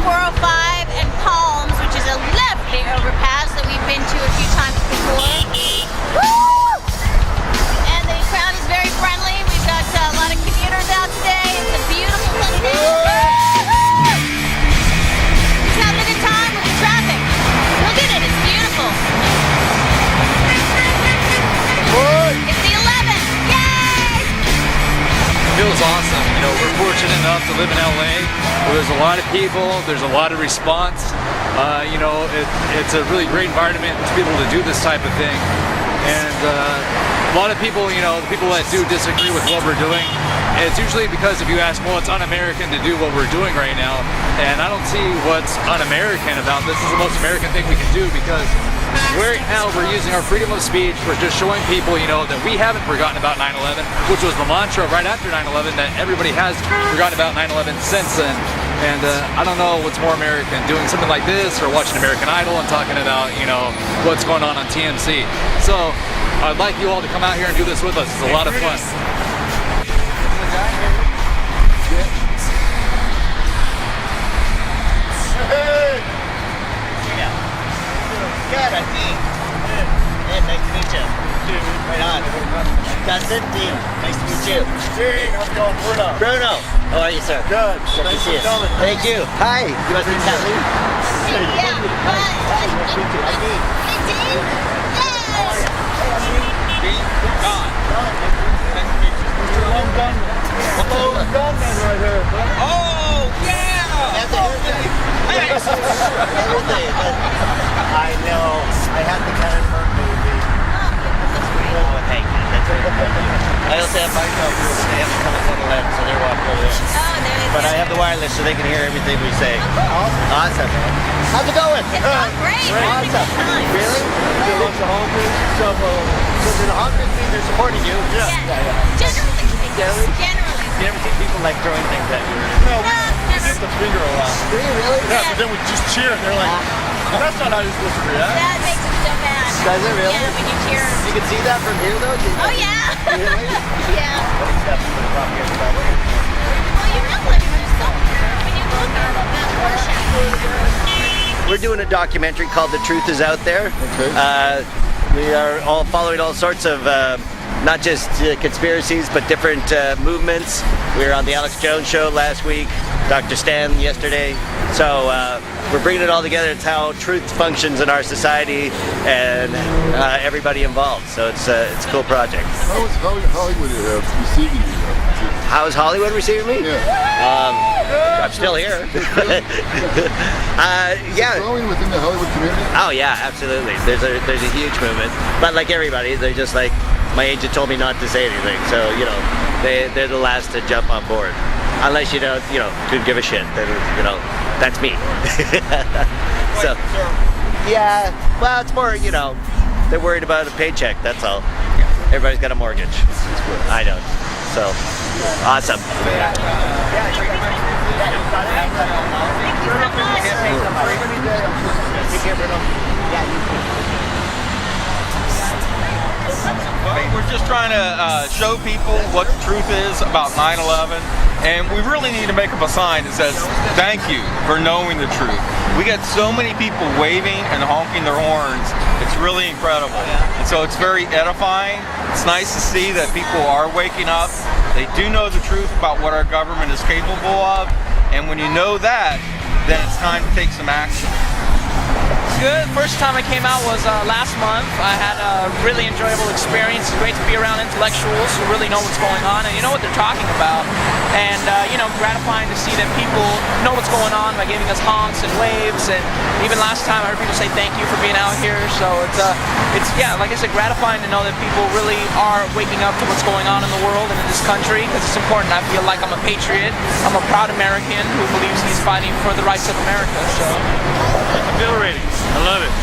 405 and Palms, which is a lovely overpass that we've been to a few times before. Woo! And the crowd is very friendly. We've got a lot of commuters out today. It's a beautiful sunset. Just having a good time with the traffic. Look at it, it's beautiful. It's the 11th. Yay! It feels awesome. You know, we're fortunate enough to live in LA where there's a lot of people, there's a lot of response. You know, it's a really great environment to be able to do this type of thing. And a lot of people, you know, the people that do disagree with what we're doing, it's usually because if you ask, well, it's un-American to do what we're doing right now. And I don't see what's un-American about this. This is the most American thing we can do because right now we're using our freedom of speech. We're just showing people, you know, that we haven't forgotten about 9/11, which was the mantra right after 9/11, that everybody has forgotten about 9/11 since then. And I don't know what's more American, doing something like this or watching American Idol and talking about, you know, what's going on TMC. So I'd like you all to come out here and do this with us. It's a lot of fun. Good, I think. Hey, nice to meet you. Right on. That's it, Dean. Nice to meet you. Dean, how's it going? Bruno. How are you, sir? Good. Good to see you. Thank you. Hi. You must be Kathleen. Yeah. Hi, nice to meet you. I'm Dean. Hey, Dean. Yes. Dean, Don. Lone Gunman. Lone Gunman right here. Oh, yeah! That's everything. I know. I had the kind of movie. Oh, thank you. That's very good. I also have my phone here, but they have to come at 111, so they're walking over there. Oh, there it is. But I have the wireless, so they can hear everything we say. Awesome, man. How's it going? It's going great. We're having a Awesome. good time. Really? There are lots of honkers. So the honkers mean they're supporting you? Yeah. Generally speaking. Generally? Generally. You never see people like throwing things at you? No, we Never. get the finger around. Do you really? Yeah, but then we just cheer. They're like, that's not how you're supposed to react. That makes it so bad. Does it really? Yeah, when you cheer. You can see that from here, though? Oh, yeah. Really? Yeah. What except for the propaganda about it? Well, you realize there's something when you look at that Porsche. We're doing a documentary called The Truth Is Out There. Okay. We are all following all sorts of, not just conspiracies, but different movements. We were on the Alex Jones show last week, Dr. Stan yesterday. So we're bringing it all together. It's how truth functions in our society and everybody involved. So it's a cool project. How is Hollywood receiving you? How is Hollywood receiving me? Yeah. I'm still here. Yeah. Growing within the Hollywood community? Oh yeah, absolutely. There's a huge movement. But like everybody, they're just like, my agent told me not to say anything. So, you know, they're the last to jump on board. Unless you don't, you know, could give a shit. Then, you know, that's me. So, yeah, well, it's more, you know, they're worried about a paycheck, that's all. Everybody's got a mortgage. I don't. So, awesome. We're just trying to show people what the truth is about 9/11, and we really need to make up a sign that says, thank you for knowing the truth. We get so many people waving and honking their horns. It's really incredible. And so it's very edifying. It's nice to see that people are waking up. They do know the truth about what our government is capable of, and when you know that, then it's time to take some action. Good. First time I came out was last month. I had a really enjoyable experience. It's great to be around intellectuals who really know what's going on and you know what they're talking about. And you know, gratifying to see that people know what's going on by giving us honks and waves. And even last time I heard people say thank you for being out here. So it's yeah, like I said, gratifying to know that people really are waking up to what's going on in the world and in this country, because it's important. I feel like I'm a patriot. I'm a proud American who believes he's fighting for the rights of America. So exhilarating. I love it.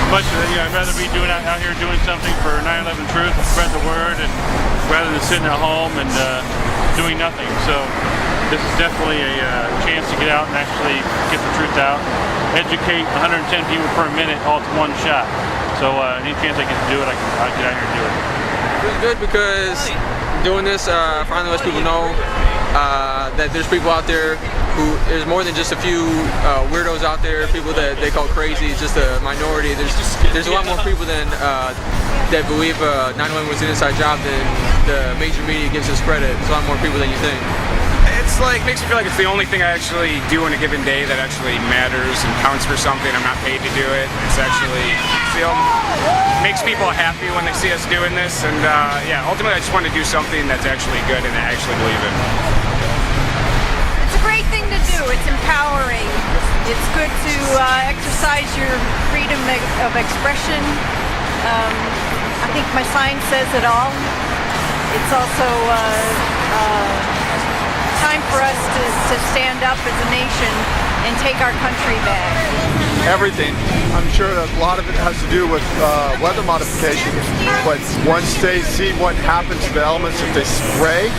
I'd rather be out here doing something for 9/11 truth and spread the word, and rather than sitting at home and doing nothing. So this is definitely a chance to get out and actually get the truth out, educate 110 people per minute all to one shot. So any chance I get to do it, I'll get out here and do it. It's good because doing this finally lets people know that there's people out there there's more than just a few weirdos out there, people that they call crazy. It's just a minority. There's a lot more people than that believe 9/11 was an inside job than the major media gives us credit. There's a lot more people than you think. It's like, makes me feel like it's the only thing I actually do in a given day that actually matters and counts for something. I'm not paid to do it. It's actually, makes people happy when they see us doing this, and yeah, ultimately I just want to do something that's actually good and I actually believe in. It's a great thing to do. It's empowering. It's good to exercise your freedom of expression. I think my sign says it all. It's also time for us to stand up as a nation and take our country back. Everything. I'm sure that a lot of it has to do with weather modification, but once they see what happens to the elements if they spray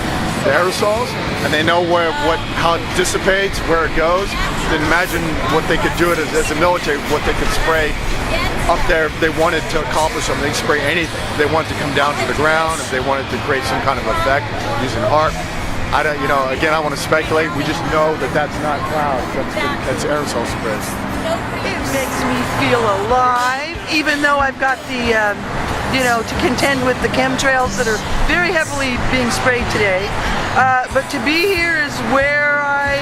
the aerosols and they know how it dissipates, where it goes, then imagine what they could do it as a military, what they could spray up there if they wanted to accomplish something. They could spray anything. If they wanted to come down to the ground, if they wanted to create some kind of effect using art. I don't, again, I want to speculate. We just know that that's not clouds. That's aerosol sprays. It makes me feel alive, even though I've got the, to contend with the chemtrails that are very heavily being sprayed today. But to be here is where I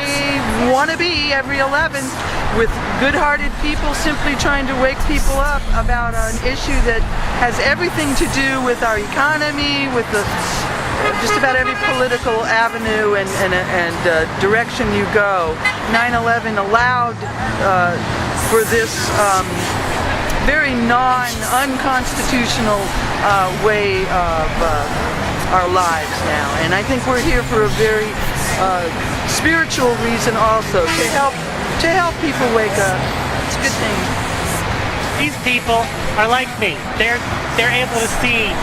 want to be every 11th, with good-hearted people simply trying to wake people up about an issue that has everything to do with our economy, with just about every political avenue and direction you go. 9/11 allowed for this very unconstitutional way of our lives now, and I think we're here for a very spiritual reason also, to help people wake up. It's a good thing. These people are like me. They're able to see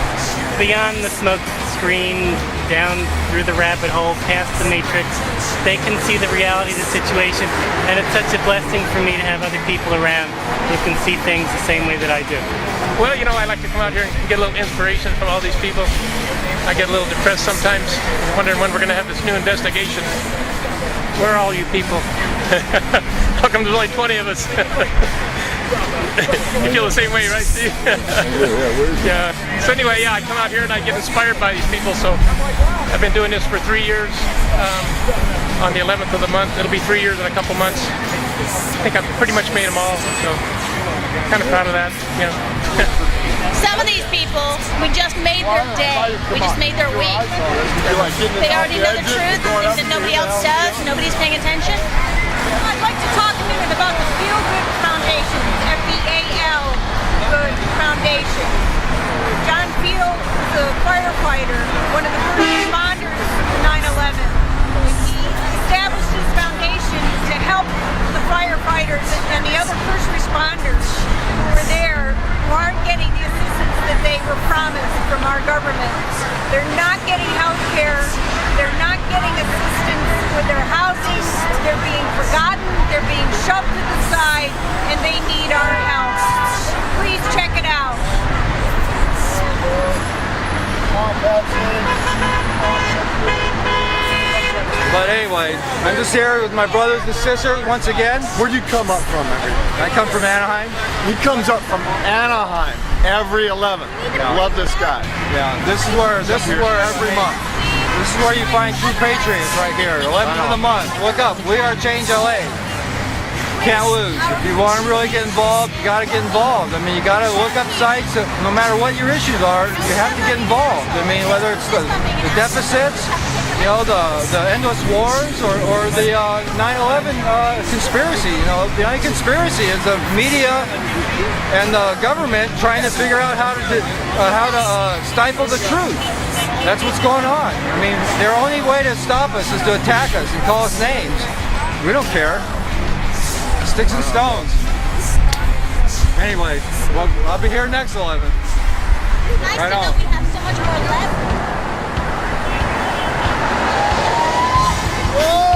beyond the smoke screen, down through the rabbit hole, past the matrix. They can see the reality of the situation, and it's such a blessing for me to have other people around who can see things the same way that I do. Well, I like to come out here and get a little inspiration from all these people. I get a little depressed sometimes, wondering when we're going to have this new investigation. Where are all you people? How come there's only 20 of us? You feel the same way, right, Steve? Yeah. So anyway, I come out here and I get inspired by these people. So I've been doing this for 3 years. On the 11th of the month, it'll be 3 years in a couple months. I think I've pretty much made them all. So kind of proud of that. Some of these people, we just made their day. We just made their week. They already know the truth, things that nobody else does, nobody's paying attention. I'd like to talk a minute about the Feel Good Foundation, FEAL Good Foundation. John Field was a firefighter, one of the first responders to 9/11. He established his foundation to help the firefighters and the other first responders who were there, who aren't getting the assistance that they were promised from our government. They're not getting health care. They're not getting assistance with their housing. They're being forgotten. They're being shoved to the side, and they need our help. Please check it out. But anyway, I'm just here with my brothers and sisters once again. Where do you come up from I come from Anaheim. He comes up from Anaheim every 11th. Yeah. Love this guy. Yeah, this is where every month. This is where you find true patriots right here. 11th of the month. Look up, WeAreChange LA. Can't lose. If you want to really get involved, you got to get involved. I mean, you got to look up sites. No matter what your issues are, you have to get involved. I mean, whether it's the deficits, the endless wars, or the 9/11 conspiracy. The only conspiracy is the media and the government trying to figure out how to stifle the truth. That's what's going on. I mean, their only way to stop us is to attack us and call us names. We don't care. Sticks and stones. Anyway, well, I'll be here next 11. Nice right to on. know we have so much more left. Whoa!